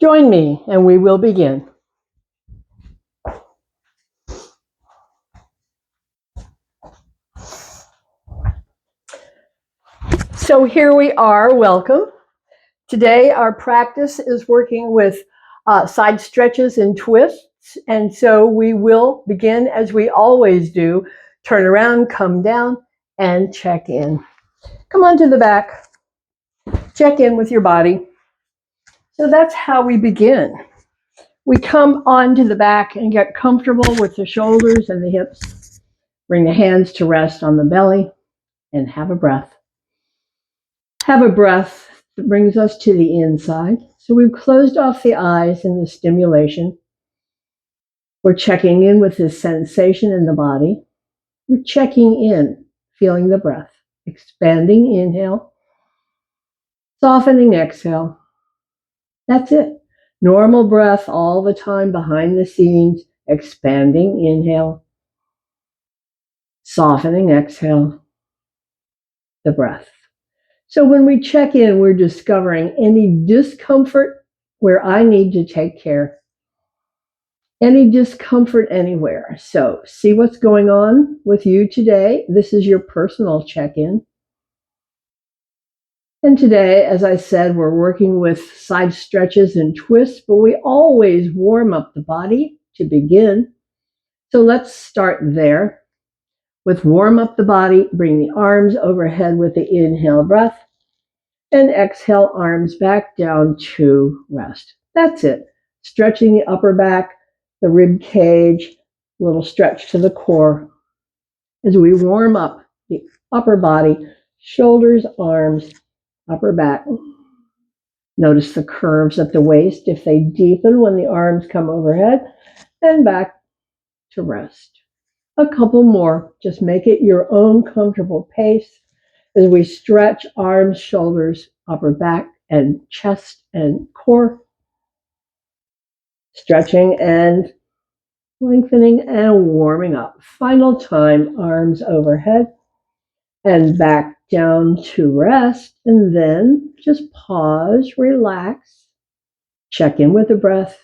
Join me and we will begin. So here we are, welcome. Today our practice is working with side stretches and twists, and so we will begin as we always do. Turn around, come down, and check in. Come on to the back, check in with your body. So that's how we begin. We come onto the back and get comfortable with the shoulders and the hips. Bring the hands to rest on the belly and have a breath. Have a breath that brings us to the inside. So we've closed off the eyes in the stimulation. We're checking in with this sensation in the body. We're checking in, feeling the breath. Expanding inhale, softening exhale. That's it. Normal breath all the time behind the scenes. Expanding inhale, softening exhale, the breath. So when we check in, we're discovering any discomfort where I need to take care. Any discomfort anywhere. So see what's going on with you today. This is your personal check-in. And today, as I said, we're working with side stretches and twists, but we always warm up the body to begin. So let's start there. With warm up the body, bring the arms overhead with the inhale breath. And exhale, arms back down to rest. That's it. Stretching the upper back, the rib cage, a little stretch to the core as we warm up the upper body, shoulders, arms, upper back. Notice the curves at the waist if they deepen when the arms come overhead, and back to rest. A couple more. Just make it your own comfortable pace as we stretch arms, shoulders, upper back, and chest and core. Stretching and lengthening and warming up. Final time, arms overhead and back down to rest. And then just pause, relax, check in with the breath,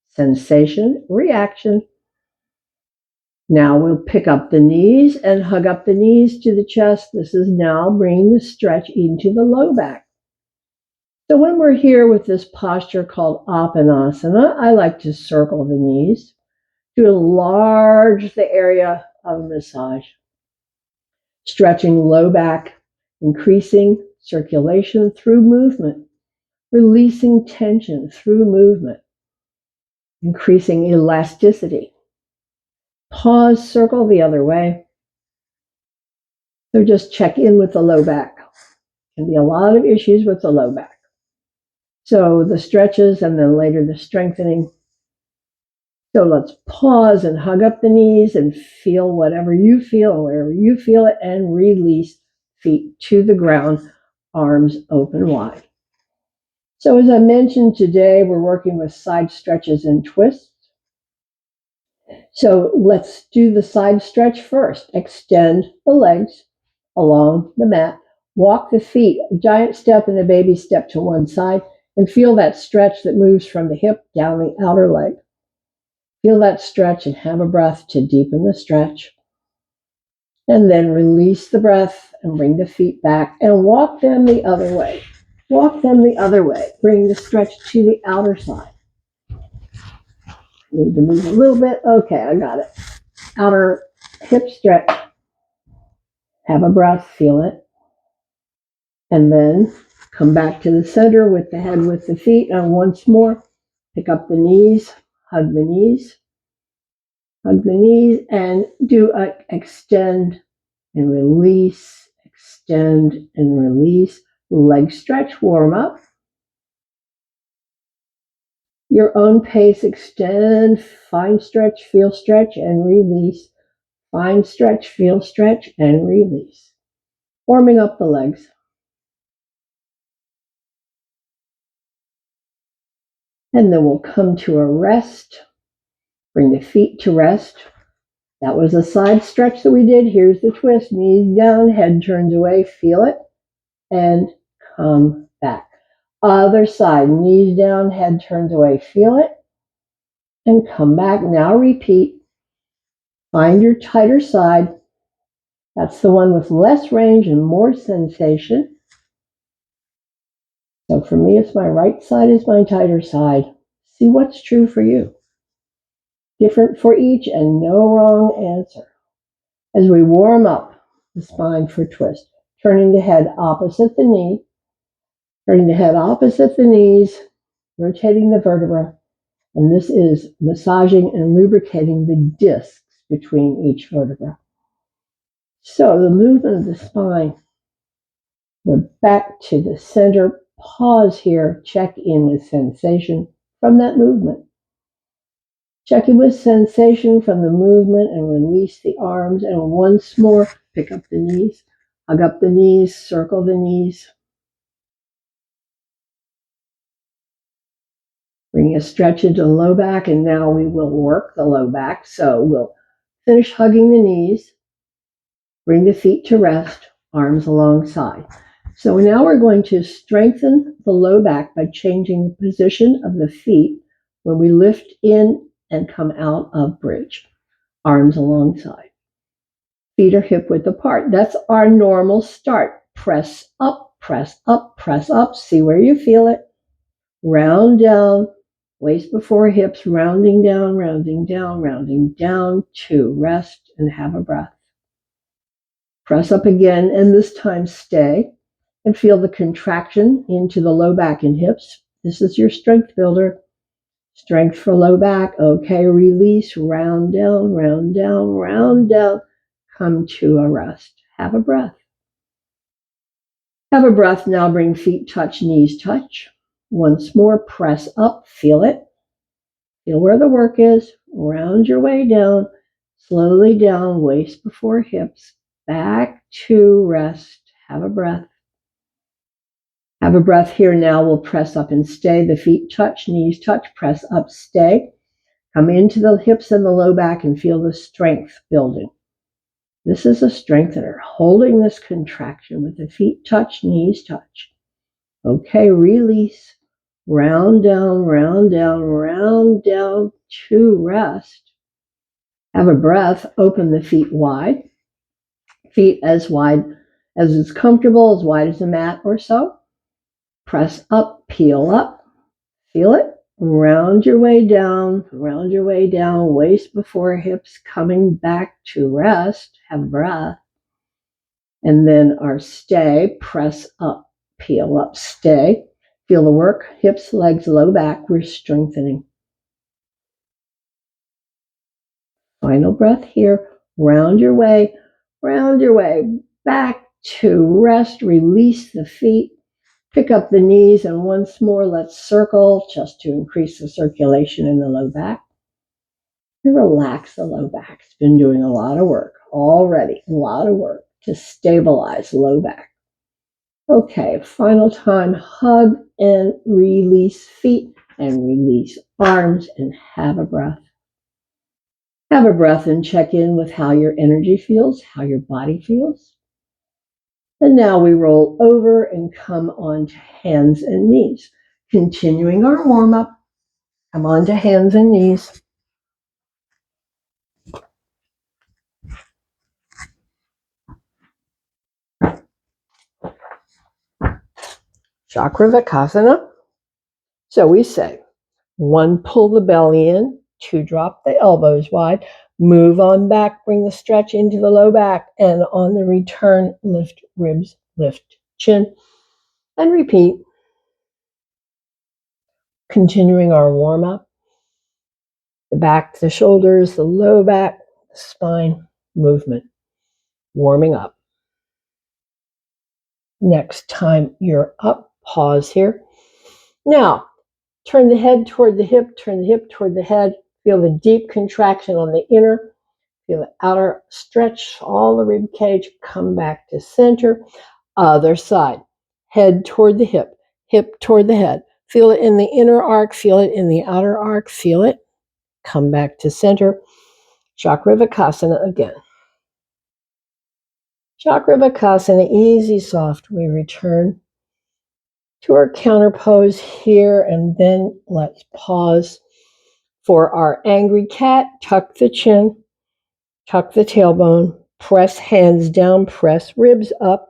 sensation, reaction. Now we'll pick up the knees and hug up the knees to the chest. This is now bringing the stretch into the low back. So when we're here with this posture called Apanasana, I like to circle the knees to enlarge the area of massage. Stretching low back, increasing circulation through movement, releasing tension through movement, increasing elasticity. Pause, circle the other way. So just check in with the low back. Can be a lot of issues with the low back. So the stretches and then later the strengthening. So let's pause and hug up the knees and feel whatever you feel, wherever you feel it, and release feet to the ground, arms open wide. So as I mentioned today, we're working with side stretches and twists. So let's do the side stretch first. Extend the legs along the mat. Walk the feet, a giant step and a baby step to one side, and feel that stretch that moves from the hip down the outer leg. Feel that stretch and have a breath to deepen the stretch. And then release the breath and bring the feet back and walk them the other way. Walk them the other way. Bring the stretch to the outer side. Need to move a little bit. Okay, I got it. Outer hip stretch. Have a breath, feel it. And then come back to the center with the head with the feet. And once more, pick up the knees, hug the knees. Hug the knees and do a extend and release, extend and release. Leg stretch, warm up. Your own pace, extend, find stretch, feel stretch, and release. Find stretch, feel stretch, and release. Warming up the legs. And then we'll come to a rest. Bring the feet to rest. That was a side stretch that we did. Here's the twist. Knees down, head turns away, feel it, and come back. Other side, knees down, head turns away. Feel it and come back. Now repeat. Find your tighter side. That's the one with less range and more sensation. So for me, it's my right side is my tighter side. See what's true for you. Different for each and no wrong answer. As we warm up the spine for twist, turning the head opposite the knee, turning the head opposite the knees, rotating the vertebra, and this is massaging and lubricating the discs between each vertebra. So the movement of the spine, we're back to the center. Pause here, check in with sensation from that movement. Check in with sensation from the movement and release the arms. And once more, pick up the knees, hug up the knees, circle the knees. Bring a stretch into the low back, and now we will work the low back. So we'll finish hugging the knees, bring the feet to rest, arms alongside. So now we're going to strengthen the low back by changing the position of the feet when we lift in and come out of bridge. Arms alongside. Feet are hip width apart. That's our normal start. Press up, press up, press up. See where you feel it. Round down, waist before hips, rounding down, rounding down, rounding down to rest and have a breath. Press up again, and this time stay and feel the contraction into the low back and hips. This is your strength builder. Strength for low back. Okay, release, round down, round down, round down. Come to a rest. Have a breath. Have a breath. Now bring feet touch, knees touch. Once more, press up. Feel it. Feel where the work is. Round your way down. Slowly down, waist before hips. Back to rest. Have a breath. Have a breath here now. We'll press up and stay. The feet touch, knees touch. Press up, stay. Come into the hips and the low back and feel the strength building. This is a strengthener, holding this contraction with the feet touch, knees touch. Okay, release. Round down, round down, round down to rest. Have a breath. Open the feet wide. Feet as wide as is comfortable, as wide as a mat or so. Press up, peel up. Feel it. Round your way down, waist before hips, coming back to rest. Have a breath. And then our stay, press up, peel up, stay. Feel the work, hips, legs, low back. We're strengthening. Final breath here. Round your way, back to rest. Release the feet. Pick up the knees, and once more, let's circle just to increase the circulation in the low back. And relax the low back. It's been doing a lot of work already, a lot of work to stabilize low back. Okay, final time, hug and release feet and release arms and have a breath. Have a breath and check in with how your energy feels, how your body feels. And now we roll over and come onto hands and knees. Continuing our warm-up, come onto hands and knees. Chakravakasana. So we say, 1, pull the belly in, 2, drop the elbows wide, move on back, bring the stretch into the low back, and on the return, lift ribs, lift chin, and repeat. Continuing our warm-up, the back, the shoulders, the low back, the spine movement, warming up. Next time you're up, pause here. Now, turn the head toward the hip, turn the hip toward the head. Feel the deep contraction on the inner. Feel the outer stretch, all the rib cage. Come back to center. Other side. Head toward the hip toward the head. Feel it in the inner arc. Feel it in the outer arc. Feel it. Come back to center. Chakravakasana again. Chakravakasana, easy, soft. We return to our counter pose here, and then let's pause for our angry cat. Tuck the chin, tuck the tailbone, press hands down, press ribs up,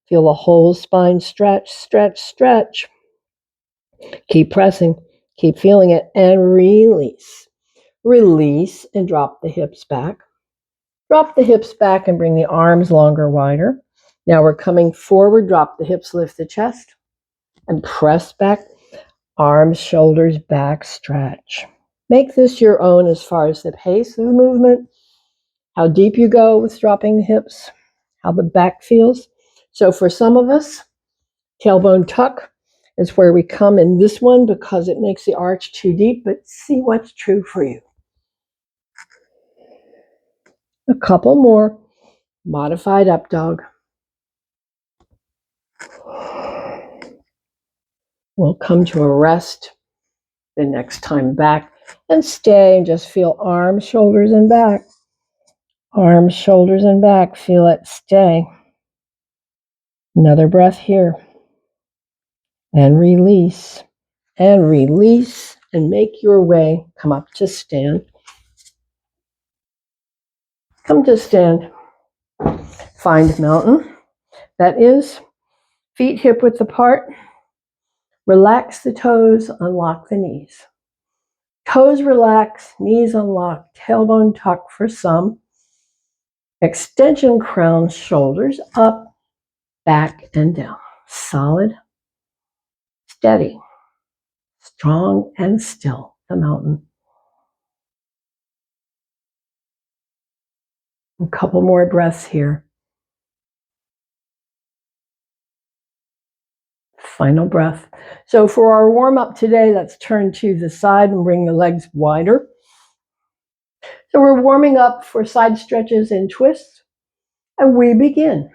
feel the whole spine stretch, stretch, stretch. Keep pressing, keep feeling it, and release. Release and drop the hips back. Drop the hips back and bring the arms longer, wider. Now we're coming forward, drop the hips, lift the chest, and press back. Arms, shoulders, back, stretch. Make this your own as far as the pace of the movement, how deep you go with dropping the hips, how the back feels. So for some of us, tailbone tuck is where we come in this one because it makes the arch too deep, but see what's true for you. A couple more. Modified up dog. We'll come to a rest the next time back and stay and just feel arms, shoulders, and back. Arms, shoulders, and back. Feel it. Stay. Another breath here. And release. And release. And make your way. Come up to stand. Come to stand. Find mountain. That is feet hip width apart. Relax the toes. Unlock the knees. Toes relax. Knees unlock. Tailbone tuck for some. Extension crown, shoulders up, back and down. Solid, steady, strong and still, the mountain. A couple more breaths here. Final breath. So for our warm up today, let's turn to the side and bring the legs wider. So we're warming up for side stretches and twists, and we begin.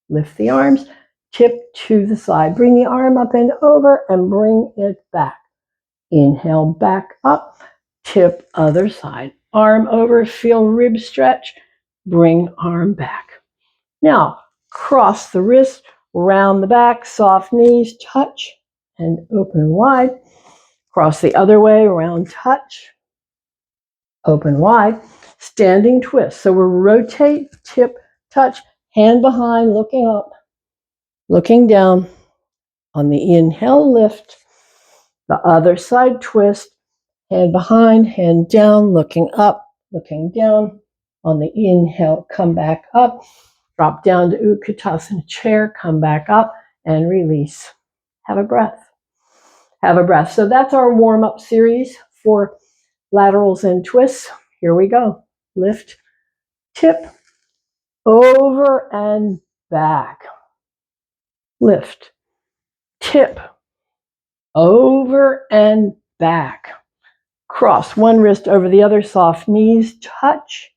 Lift the arms, tip to the side. Bring the arm up and over and bring it back. Inhale, back up, tip other side. Arm over, feel rib stretch, bring arm back. Now, cross the wrist, round the back, soft knees, touch, and open wide. Cross the other way, round touch, open wide. Standing twist. So we'll rotate, tip, touch, hand behind, looking up, looking down. On the inhale, lift. The other side twist. Hand behind, hand down, looking up, looking down. On the inhale, come back up. Drop down to Utkatasana chair, come back up, and release. Have a breath. Have a breath. So that's our warm-up series for laterals and twists. Here we go. Lift, tip, over and back. Lift, tip, over and back. Cross one wrist over the other, soft knees, touch,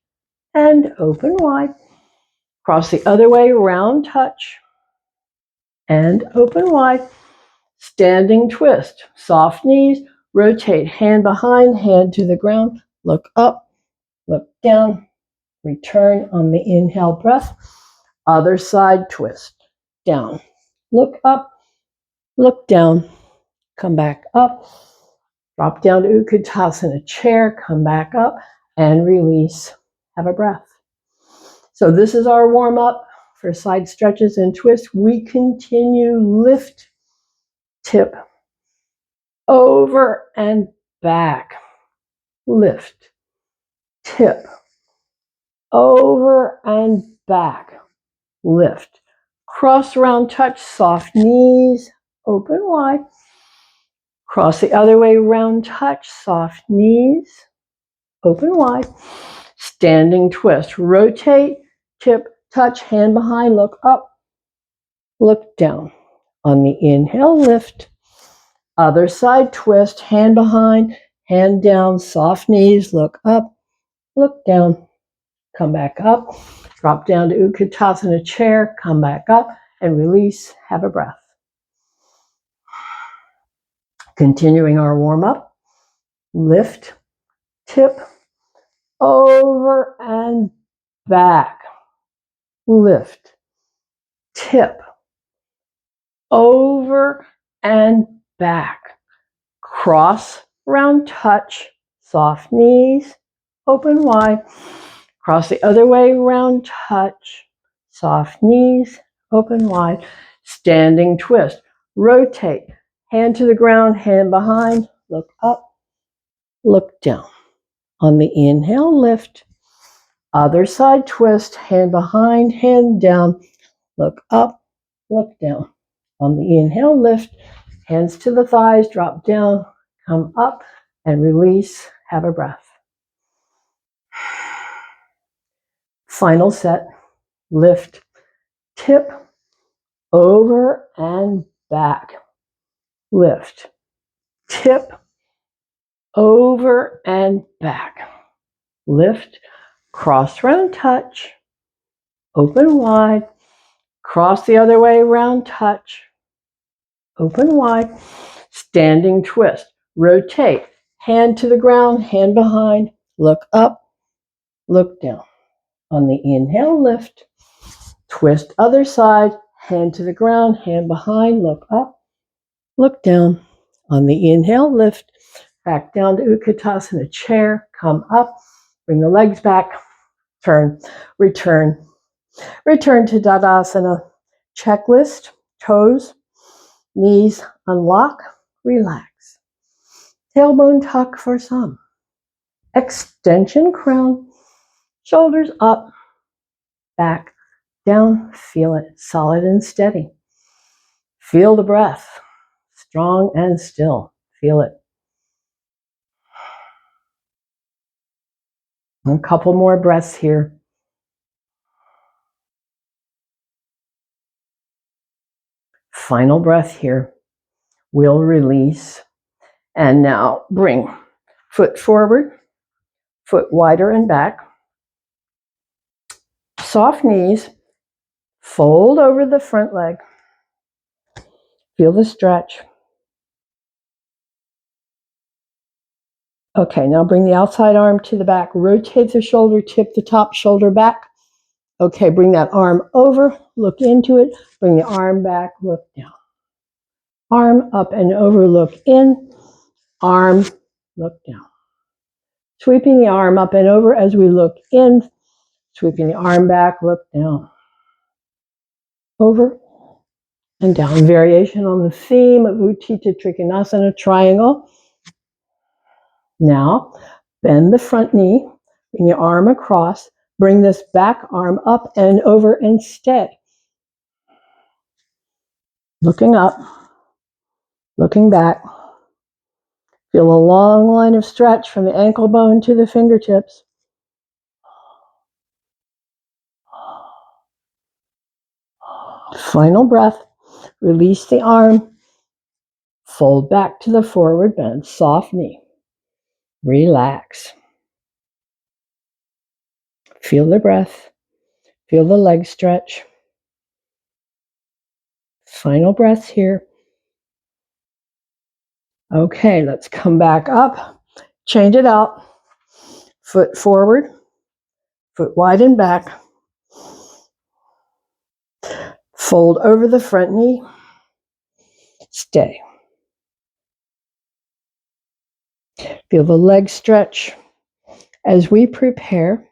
and open wide. Cross the other way, round touch, and open wide. Standing twist, soft knees, rotate, hand behind, hand to the ground, look up, look down, return on the inhale breath. Other side twist, down, look up, look down, come back up, drop down to Utkatasana chair, come back up, and release. Have a breath. So this is our warm up for side stretches and twists. We continue, lift, tip, over and back. Lift, tip, over and back. Lift. Cross round touch, soft knees, open wide. Cross the other way, round touch, soft knees, open wide. Standing twist, rotate, tip, touch, hand behind, look up, look down. On the inhale, lift. Other side twist, hand behind, hand down, soft knees, look up, look down, come back up, drop down to Utkatasana chair, come back up, and release. Have a breath. Continuing our warm up, lift, tip, over and back. Lift, tip, over and back. Cross, round touch, soft knees, open wide. Cross the other way, round touch, soft knees, open wide. Standing twist. Rotate. Hand to the ground, hand behind. Look up, look down. On the inhale, lift. Other side twist. Hand behind, hand down. Look up, look down. On the inhale, lift. Hands to the thighs, drop down, come up, and release. Have a breath. Final set. Lift, tip, over and back. Lift, tip, over and back. Lift, cross, round touch, open wide. Cross the other way, round touch, open wide. Standing twist. Rotate. Hand to the ground, hand behind. Look up, look down. On the inhale, lift. Twist other side. Hand to the ground, hand behind. Look up, look down. On the inhale, lift. Back down to Utkatasana chair. Come up. Bring the legs back. Turn. Return. Return to Tadasana. Checklist. Toes. Knees unlock. Relax. Tailbone tuck for some. Extension crown. Shoulders up. Back. Down. Feel it. Solid and steady. Feel the breath. Strong and still. Feel it. A couple more breaths here. Final breath here. We'll release. And now bring foot forward, foot wider and back. Soft knees. Fold over the front leg. Feel the stretch. Okay, now bring the outside arm to the back. Rotate the shoulder, tip the top shoulder back. Okay, bring that arm over, look into it. Bring the arm back, look down. Arm up and over, look in. Arm, look down. Sweeping the arm up and over as we look in. Sweeping the arm back, look down. Over and down. Variation on the theme of Utthita Trikonasana triangle. Now, bend the front knee, bring your arm across, bring this back arm up and over and stay. Looking up, looking back. Feel a long line of stretch from the ankle bone to the fingertips. Final breath. Release the arm. Fold back to the forward bend. Soft knee. Relax. Feel the breath. Feel the leg stretch. Final breath here. Okay, let's come back up. Change it out. Foot forward. Foot wide and back. Fold over the front knee. Stay. Feel the leg stretch as we prepare.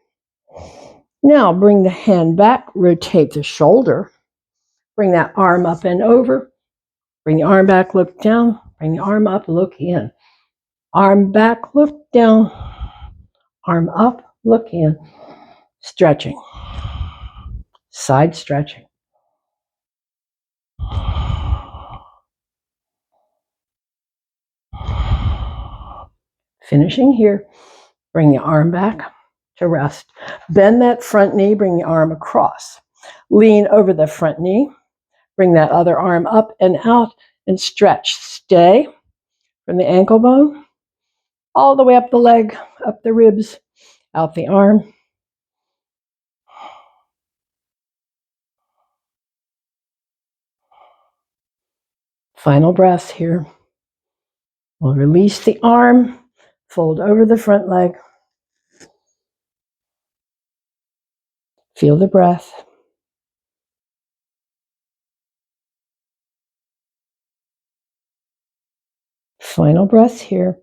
Now bring the hand back, rotate the shoulder. Bring that arm up and over. Bring the arm back, look down. Bring the arm up, look in. Arm back, look down. Arm up, look in. Stretching. Side stretching. Finishing here. Bring the arm back to rest. Bend that front knee, bring the arm across. Lean over the front knee. Bring that other arm up and out and stretch. Stay from the ankle bone all the way up the leg, up the ribs, out the arm. Final breath here. We'll release the arm, fold over the front leg. Feel the breath. Final breath here.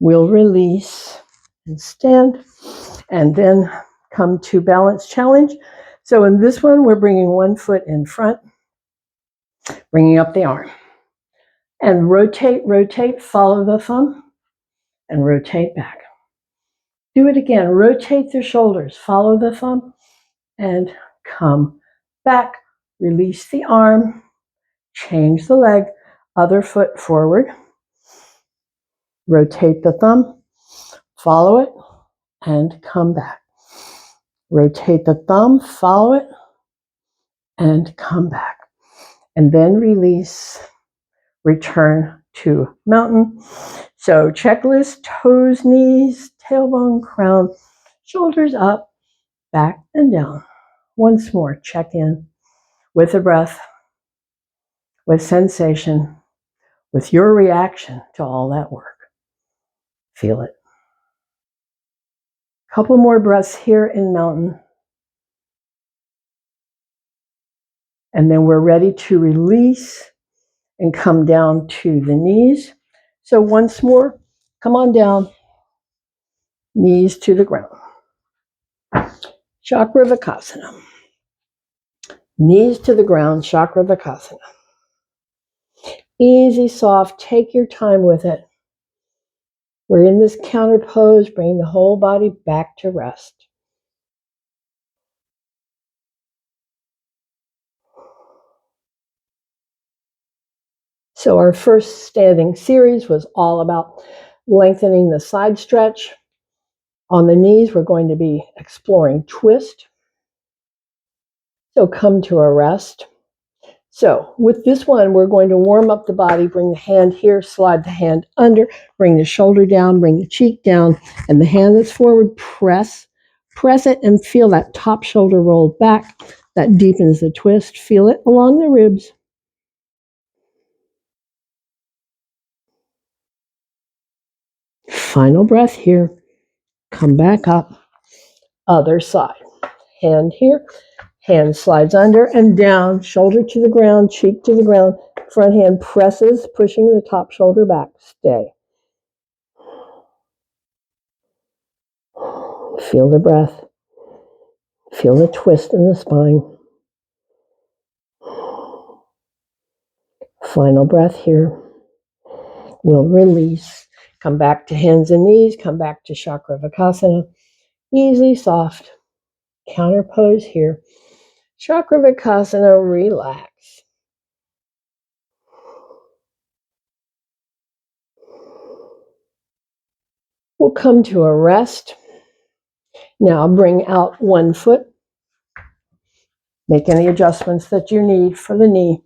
We'll release and stand, and then come to balance challenge. So in this one, we're bringing one foot in front, bringing up the arm, and rotate, follow the thumb, and rotate back. Do it again. Rotate the shoulders, follow the thumb, and come back. Release the arm, change the leg, other foot forward. Rotate the thumb, follow it, and come back. Rotate the thumb, follow it, and come back. And then release, return to mountain. So checklist: toes, knees, tailbone, crown, shoulders up, back and down. Once more, check in with the breath, with sensation, with your reaction to all that work. Feel it. Couple more breaths here in mountain. And then we're ready to release and come down to the knees. So once more, come on down, knees to the ground. Chakravakasana. Knees to the ground, Chakravakasana. Easy, soft, take your time with it. We're in this counter pose, bring the whole body back to rest. So our first standing series was all about lengthening the side stretch. On the knees, we're going to be exploring twist. So come to a rest. So with this one, we're going to warm up the body, bring the hand here, slide the hand under, bring the shoulder down, bring the cheek down, and the hand that's forward, press it and feel that top shoulder roll back. That deepens the twist. Feel it along the ribs. Final breath here. Come back up. Other side. Hand here. Hand slides under and down. Shoulder to the ground, cheek to the ground. Front hand presses, pushing the top shoulder back. Stay. Feel the breath. Feel the twist in the spine. Final breath here. We'll release. Come back to hands and knees. Come back to Chakravakasana. Easy, soft. Counter pose here. Chakravakasana, relax. We'll come to a rest. Now bring out one foot. Make any adjustments that you need for the knee.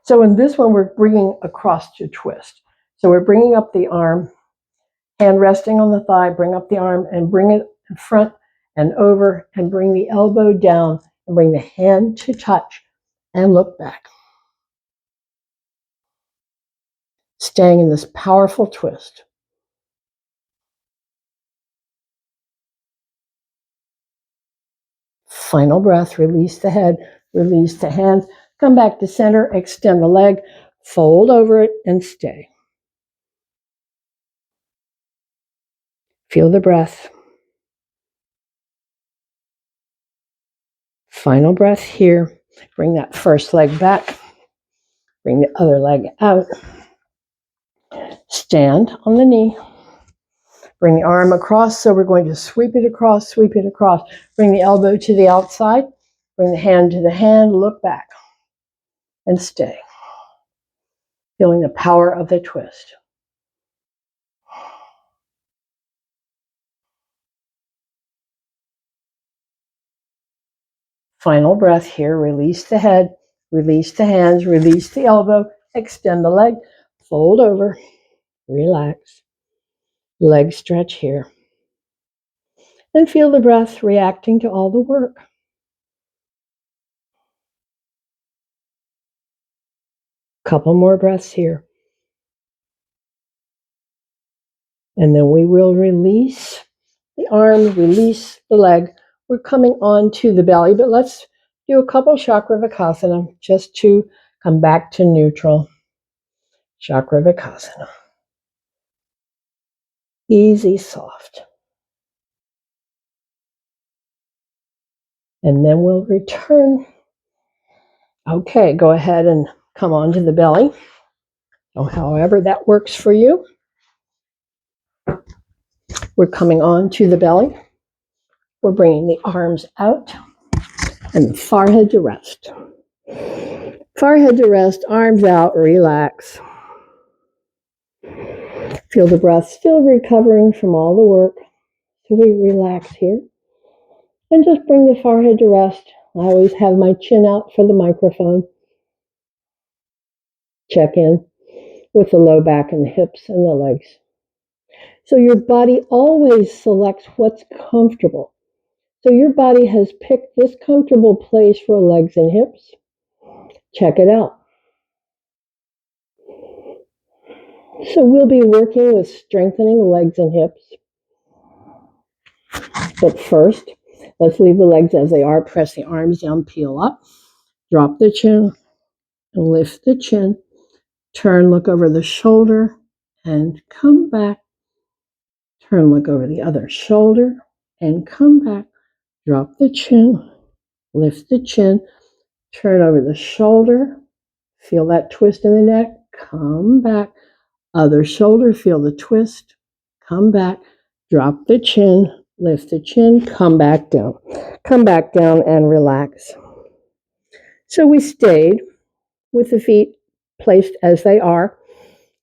So in this one, we're bringing across to twist. So we're bringing up the arm, hand resting on the thigh, bring up the arm and bring it in front and over and bring the elbow down and bring the hand to touch and look back. Staying in this powerful twist. Final breath, release the head, release the hands, come back to center, extend the leg, fold over it and stay. Feel the breath. Final breath here. Bring that first leg back. Bring the other leg out. Stand on the knee. Bring the arm across. So we're going to sweep it across, sweep it across. Bring the elbow to the outside. Bring the hand to the hand. Look back and stay. Feeling the power of the twist. Final breath here. Release the head, release the hands, release the elbow, extend the leg, fold over, relax. Leg stretch here. And feel the breath reacting to all the work. Couple more breaths here. And then we will release the arm, release the leg. We're coming on to the belly, but let's do a couple Chakravakasana just to come back to neutral. Chakravikasana. Easy, soft. And then we'll return. Okay, go ahead and come onto the belly. So however that works for you. We're coming on to the belly. We're bringing the arms out and the forehead to rest. Forehead to rest, arms out, relax. Feel the breath still recovering from all the work. So we relax here. And just bring the forehead to rest. I always have my chin out for the microphone. Check in with the low back and the hips and the legs. So your body always selects what's comfortable. So your body has picked this comfortable place for legs and hips. Check it out. So we'll be working with strengthening legs and hips. But first, let's leave the legs as they are. Press the arms down, peel up. Drop the chin, lift the chin. Turn, look over the shoulder, and come back. Turn, look over the other shoulder, and come back. Drop the chin, lift the chin. Turn over the shoulder. Feel that twist in the neck. Come back. Other shoulder, feel the twist. Come back. Drop the chin, lift the chin, come back down. Come back down and relax. So we stayed with the feet placed as they are,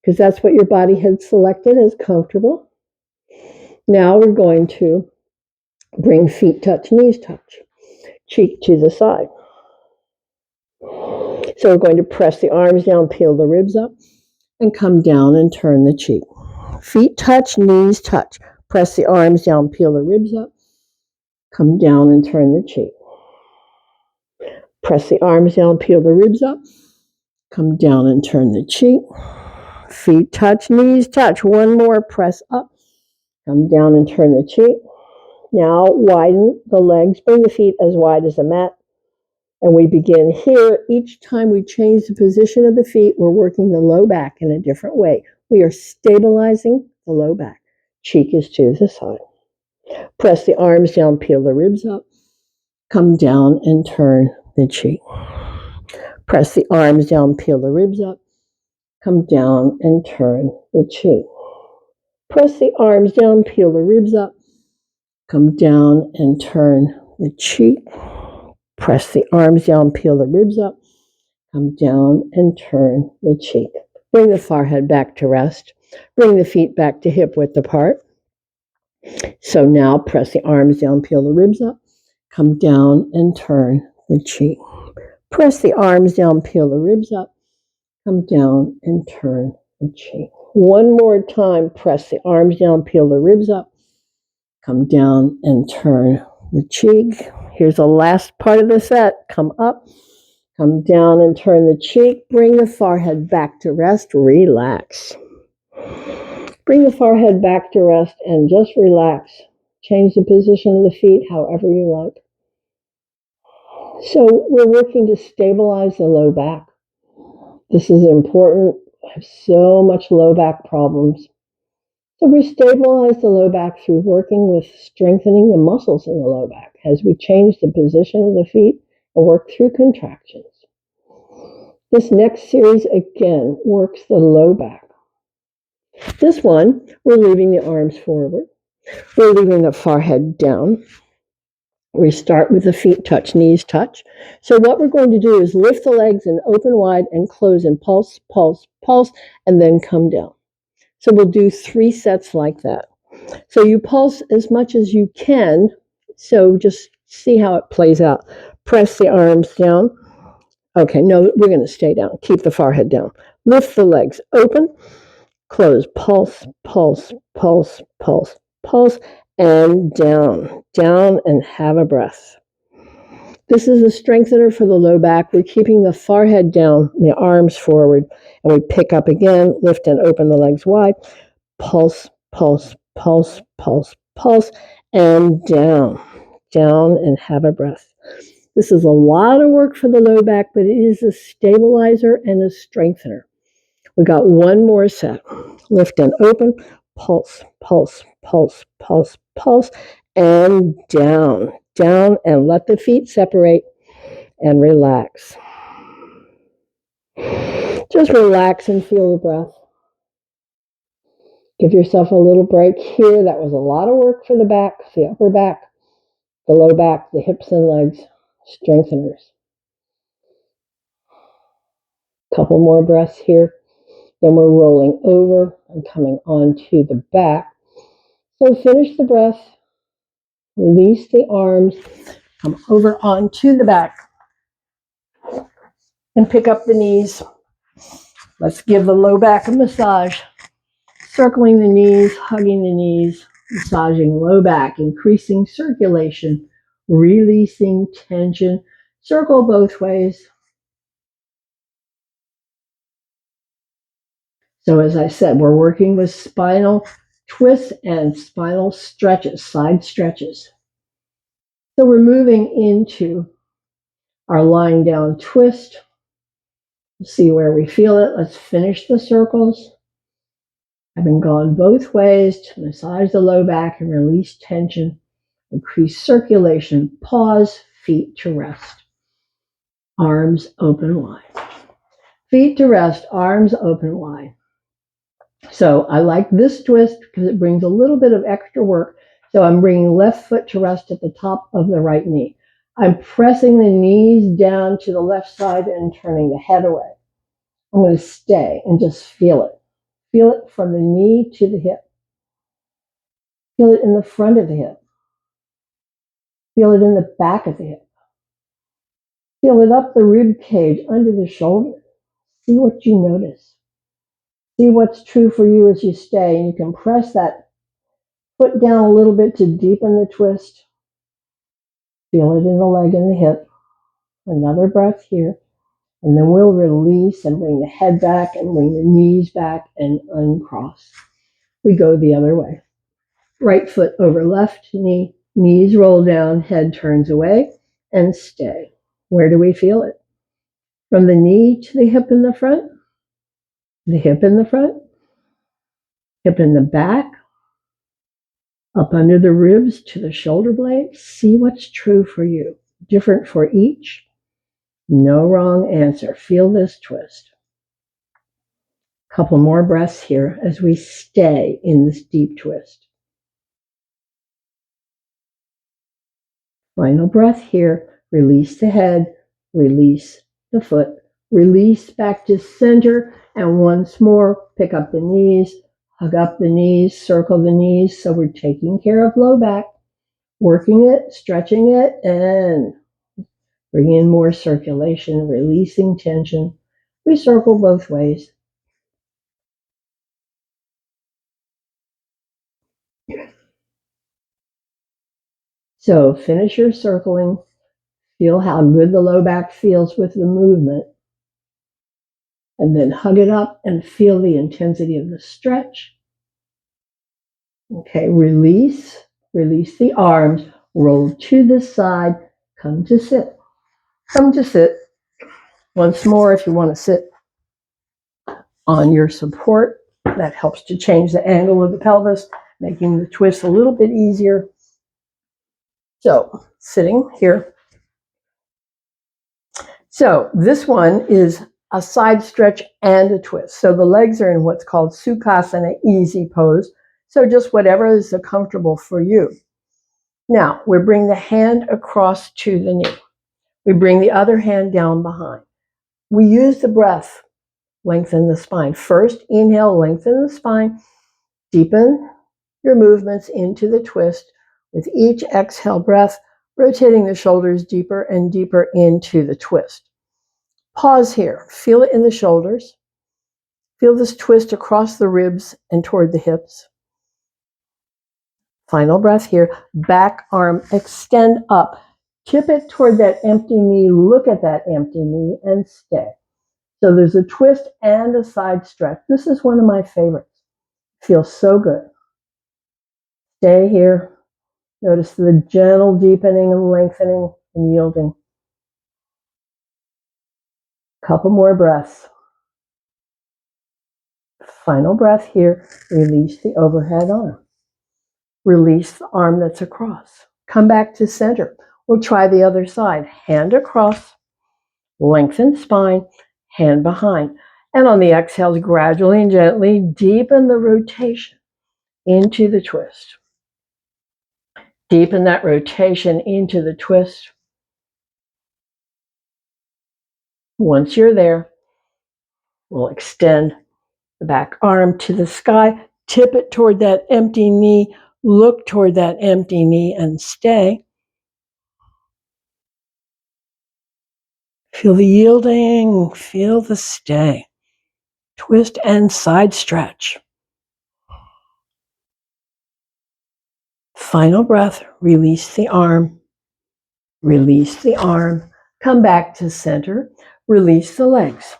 because that's what your body had selected as comfortable. Now we're going to bring feet touch, knees touch, cheek to the side. So we're going to press the arms down, peel the ribs up, and come down and turn the cheek. Feet touch, knees touch. Press the arms down, peel the ribs up, come down and turn the cheek. Press the arms down, peel the ribs up, come down and turn the cheek. Feet touch, knees touch. One more, press up, come down and turn the cheek. Now widen the legs, bring the feet as wide as the mat. And we begin here. Each time we change the position of the feet, we're working the low back in a different way. We are stabilizing the low back. Cheek is to the side. Press the arms down, peel the ribs up. Come down and turn the cheek. Press the arms down, peel the ribs up. Come down and turn the cheek. Press the arms down, peel the ribs up. Come down and turn the cheek. Press the arms down, peel the ribs up. Come down and turn the cheek. Bring the forehead back to rest. Bring the feet back to hip width apart. So now press the arms down, peel the ribs up. Come down and turn the cheek. Press the arms down, peel the ribs up. Come down and turn the cheek. One more time, press the arms down, peel the ribs up. Come down and turn the cheek. Here's the last part of the set. Come up, come down and turn the cheek. Bring the forehead back to rest. Relax. Bring the forehead back to rest and just relax. Change the position of the feet however you like. So we're working to stabilize the low back. This is important. I have so much low back problems. So we stabilize the low back through working with strengthening the muscles in the low back as we change the position of the feet and work through contractions. This next series again works the low back. This one, we're leaving the arms forward. We're leaving the forehead down. We start with the feet touch, knees touch. So what we're going to do is lift the legs and open wide and close and pulse, pulse, pulse, and then come down. So we'll do 3 sets like that. So you pulse as much as you can. So just see how it plays out. Press the arms down. Okay, no, we're going to stay down. Keep the forehead down. Lift the legs open, close, pulse, pulse, pulse, pulse, pulse, and down, down, and have a breath. This is a strengthener for the low back. We're keeping the forehead down, the arms forward, and we pick up again, lift and open the legs wide. Pulse, pulse, pulse, pulse, pulse, and down, down, and have a breath. This is a lot of work for the low back, but it is a stabilizer and a strengthener. We got one more set. Lift and open, pulse, pulse, pulse, pulse, pulse, and down, down, and let the feet separate and relax. Just relax and feel the breath. Give yourself a little break here. That was a lot of work for the back, the upper back, the low back, the hips and legs, strengtheners. Couple more breaths here. Then we're rolling over and coming onto the back. So finish the breath. Release the arms. Come over onto the back. And pick up the knees. Let's give the low back a massage. Circling the knees, hugging the knees, massaging low back, increasing circulation, releasing tension. Circle both ways. So as I said, we're working with spinal twists and spinal stretches, side stretches. So we're moving into our lying down twist. See where we feel it. Let's finish the circles. Having gone both ways to massage the low back and release tension, increase circulation, pause, feet to rest. Arms open wide. Feet to rest, arms open wide. So I like this twist because it brings a little bit of extra work. So I'm bringing left foot to rest at the top of the right knee. I'm pressing the knees down to the left side and turning the head away. I'm going to stay and just feel it. Feel it from the knee to the hip. Feel it in the front of the hip. Feel it in the back of the hip. Feel it up the rib cage, under the shoulder. See what you notice. See what's true for you as you stay. And you can press that foot down a little bit to deepen the twist. Feel it in the leg and the hip. Another breath here. And then we'll release and bring the head back and bring the knees back and uncross. We go the other way. Right foot over left knee. Knees roll down, head turns away, and stay. Where do we feel it? From the knee to the hip in the front, the hip in the front, hip in the back, up under the ribs to the shoulder blades. See what's true for you. Different for each. No wrong answer. Feel this twist. Couple more breaths here as we stay in this deep twist. Final breath here. Release the head, release the foot, release back to center, and once more, pick up the knees, hug up the knees, circle the knees. So we're taking care of low back, working it, stretching it, and bringing in more circulation, releasing tension. We circle both ways. So finish your circling. Feel how good the low back feels with the movement. And then hug it up and feel the intensity of the stretch. Okay, release the arms, roll to the side, come to sit. Come to sit. Once more, if you want to sit on your support, that helps to change the angle of the pelvis, making the twist a little bit easier. So, sitting here. So, this one is a side stretch and a twist. So, the legs are in what's called Sukhasana, easy pose. So, just whatever is comfortable for you. Now, we bring the hand across to the knee. We bring the other hand down behind. We use the breath, lengthen the spine. First, inhale, lengthen the spine. Deepen your movements into the twist. With each exhale breath, rotating the shoulders deeper and deeper into the twist. Pause here. Feel it in the shoulders. Feel this twist across the ribs and toward the hips. Final breath here. Back arm extend up. Tip it toward that empty knee. Look at that empty knee and stay. So there's a twist and a side stretch. This is one of my favorites. Feels so good. Stay here. Notice the gentle deepening and lengthening and yielding. Couple more breaths. Final breath here. Release the overhead arm. Release the arm that's across. Come back to center. We'll try the other side. Hand across, lengthen spine, hand behind. And on the exhales, gradually and gently deepen the rotation into the twist. Deepen that rotation into the twist. Once you're there, we'll extend the back arm to the sky, tip it toward that empty knee, look toward that empty knee and stay. Feel the yielding, feel the stay. Twist and side stretch. Final breath, release the arm. Release the arm. Come back to center. Release the legs.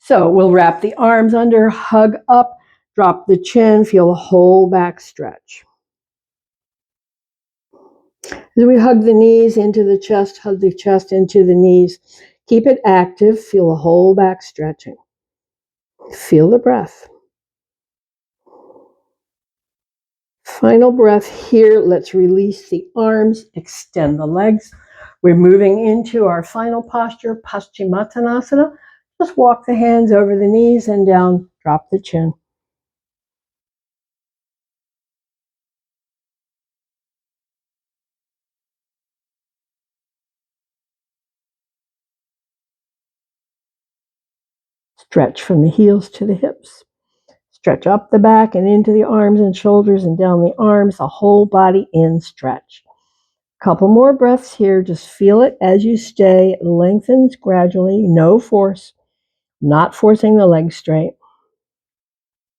So we'll wrap the arms under, hug up, drop the chin, feel a whole back stretch. As we hug the knees into the chest, hug the chest into the knees. Keep it active, feel a whole back stretching. Feel the breath. Final breath here. Let's release the arms, extend the legs. We're moving into our final posture, Paschimottanasana. Just walk the hands over the knees and down, drop the chin. Stretch from the heels to the hips. Stretch up the back and into the arms and shoulders and down the arms, the whole body in stretch. Couple more breaths here. Just feel it as you stay. It lengthens gradually, no force, not forcing the legs straight.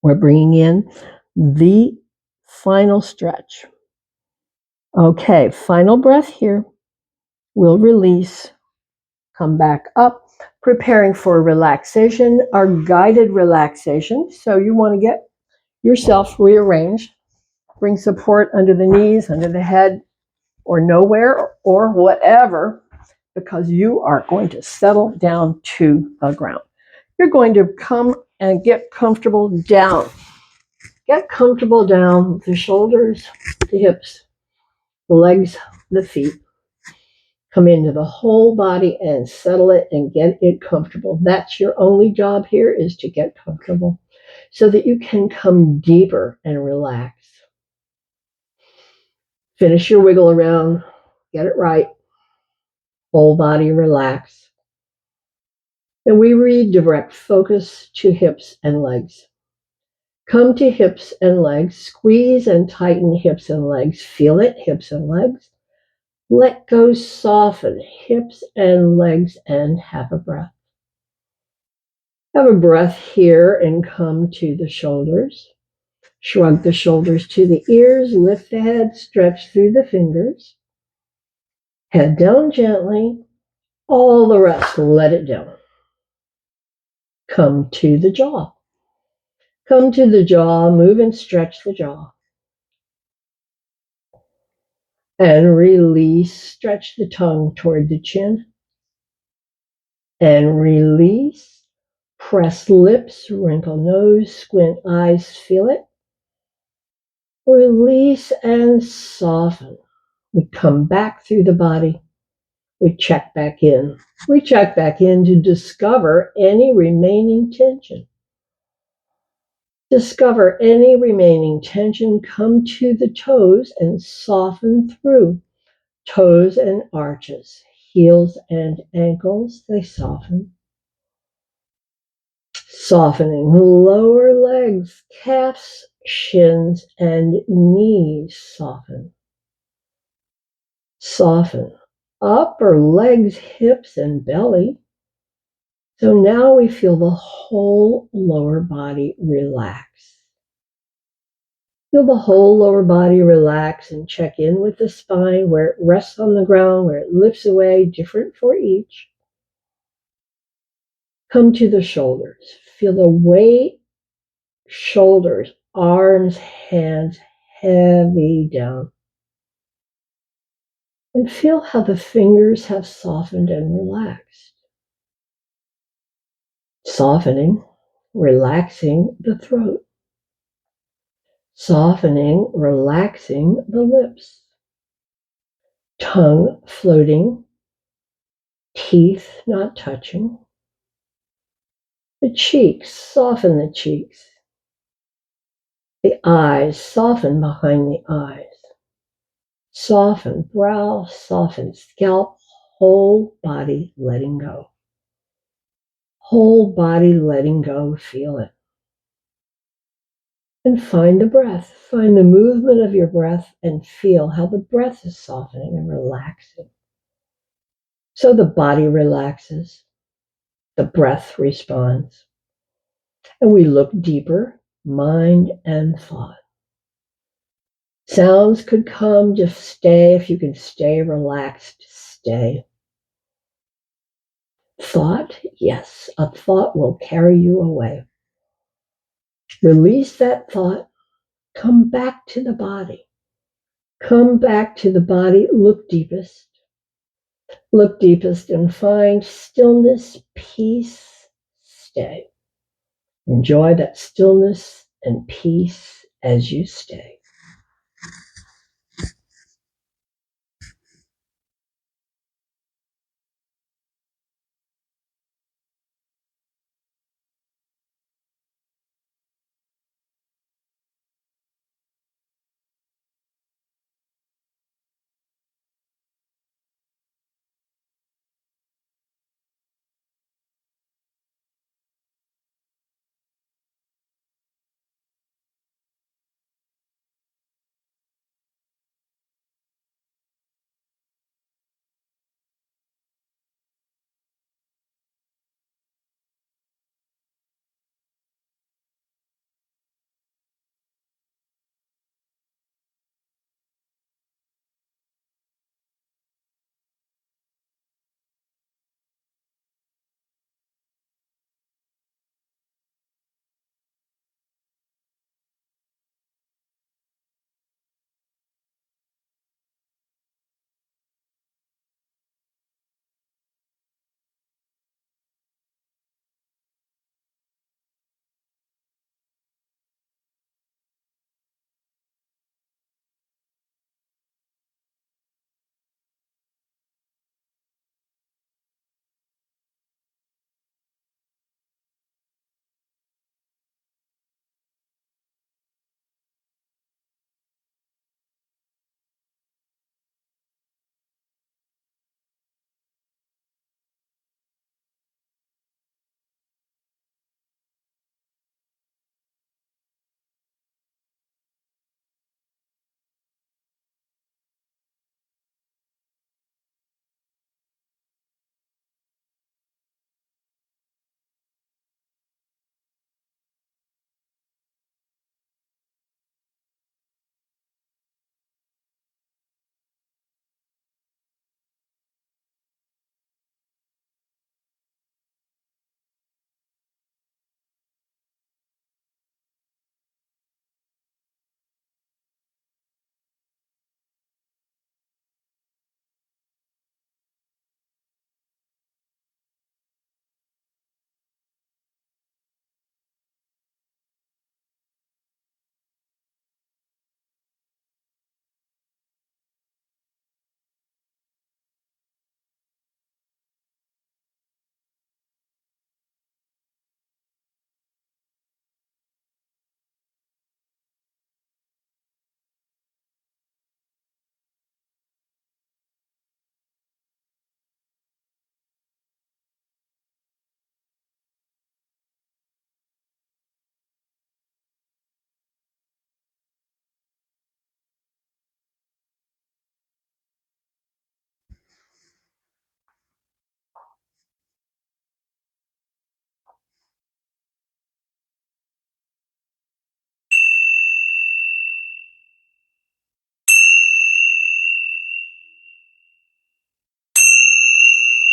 We're bringing in the final stretch. Okay, final breath here. We'll release, come back up, preparing for relaxation, our guided relaxation. So you want to get yourself rearranged. Bring support under the knees, under the head, or nowhere, or whatever, because you are going to settle down to the ground. You're going to come and get comfortable down. Get comfortable down with the shoulders, the hips, the legs, the feet. Come into the whole body and settle it and get it comfortable. That's your only job here, is to get comfortable so that you can come deeper and relax. Finish your wiggle around. Get it right. Whole body relax. Then we redirect focus to hips and legs. Come to hips and legs. Squeeze and tighten hips and legs. Feel it, hips and legs. Let go, soften hips and legs, and have a breath. Have a breath here and come to the shoulders. Shrug the shoulders to the ears. Lift the head, stretch through the fingers. Head down gently. All the rest, let it down. Come to the jaw. Come to the jaw, move and stretch the jaw. And release, stretch the tongue toward the chin. And release, press lips, wrinkle nose, squint eyes, feel it. Release and soften. We come back through the body. We check back in. We check back in to discover any remaining tension. Discover any remaining tension. Come to the toes and soften through. Toes and arches, heels and ankles, they soften. Softening lower legs, calves, shins, and knees soften. Soften upper legs, hips, and belly. So now we feel the whole lower body relax. Feel the whole lower body relax and check in with the spine, where it rests on the ground, where it lifts away, different for each. Come to the shoulders. Feel the weight, shoulders, arms, hands, heavy down. And feel how the fingers have softened and relaxed. Softening, relaxing the throat. Softening, relaxing the lips. Tongue floating, teeth not touching. The cheeks, soften the cheeks. The eyes, soften behind the eyes. Soften brow, soften scalp, whole body letting go. Whole body letting go, feel it. And find the breath. Find the movement of your breath and feel how the breath is softening and relaxing. So the body relaxes, the breath responds, and we look deeper, mind and thought. Sounds could come, just stay. If you can stay relaxed, stay. Thought, yes, a thought will carry you away. Release that thought, come back to the body. Come back to the body, look deepest. Look deepest and find stillness, peace, stay. Enjoy that stillness and peace as you stay.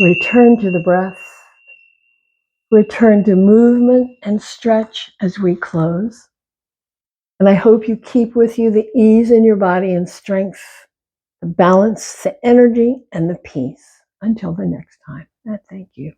Return to the breath. Return to movement and stretch as we close. And I hope you keep with you the ease in your body and strength, the balance, the energy, and the peace. Until the next time. Thank you.